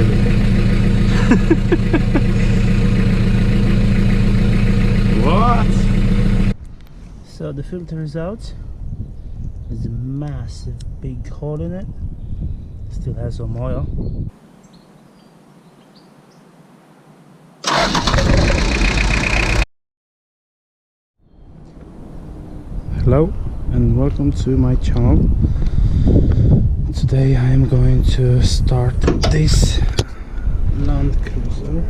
believe it. What? So the filter is out. There's a massive big hole in it. Still has some oil. Hello and welcome to my channel. Today I am going to start this Land Cruiser.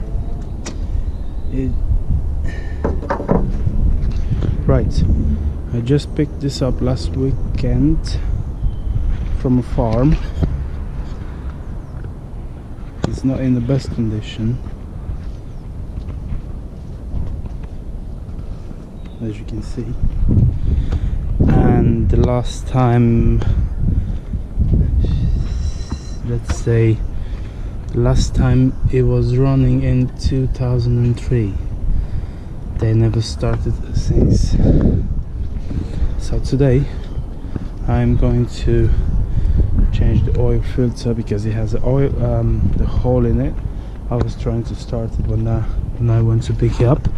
Right, I just picked this up last weekend from a farm. It's not in the best condition, as you can see. And the last time, let's say, last time it was running in 2003. They never started since. So today I'm going to change the oil filter because it has the oil, the hole in it. I was trying to start it when I went to pick it up,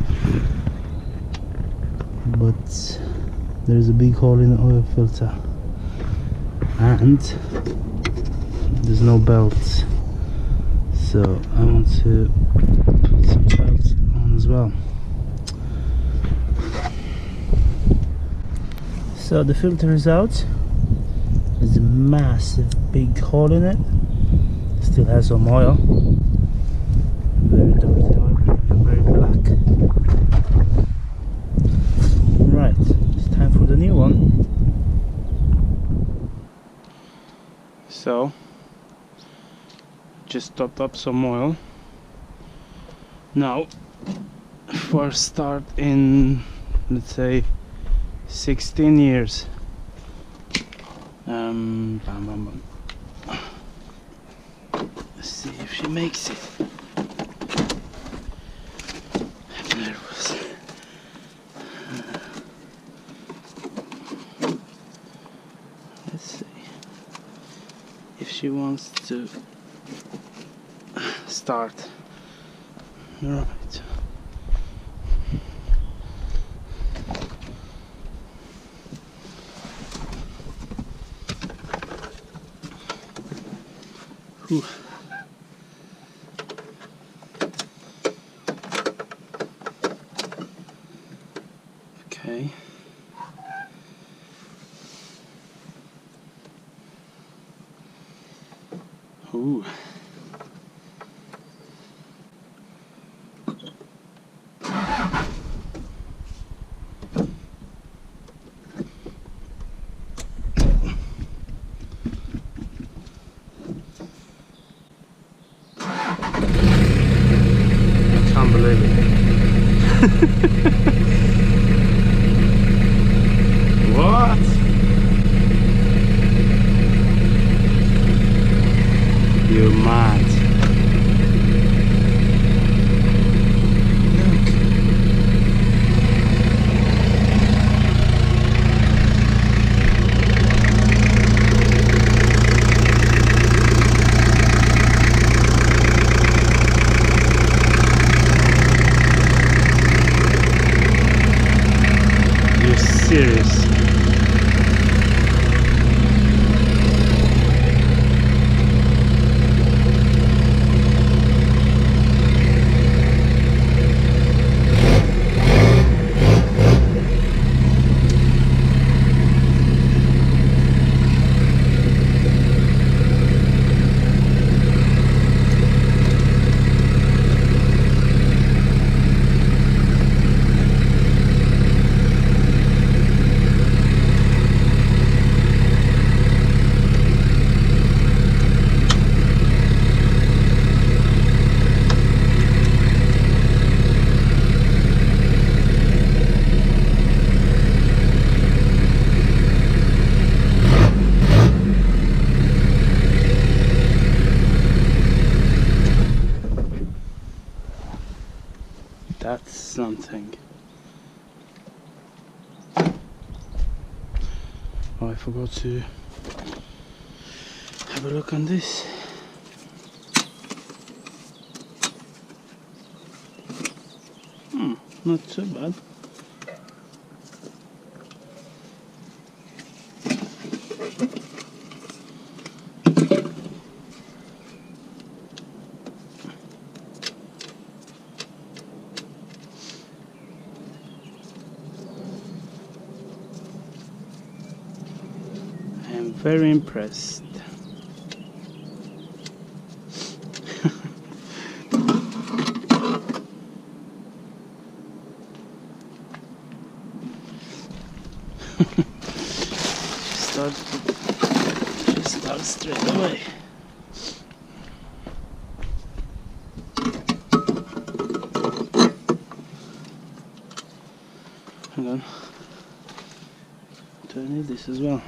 but there's a big hole in the oil filter and there's no belt, so I want to put some belts on as well. So the filter is out. There's a massive big hole in it. Still has some oil. Very dirty oil, very black. Right, it's time for the new one. So, just topped up some oil. Now, for a start in, let's say, 16 years. Bam, bam, bam. Let's see if she makes it. I'm nervous. Let's see if she wants to start. All right. Ooh. Okay. Ooh. What? You're mad. Look. You're serious. That's something. Oh, I forgot to have a look on this. Not too bad. I'm very impressed. She starts straight away. Hang on. Do I need this as well?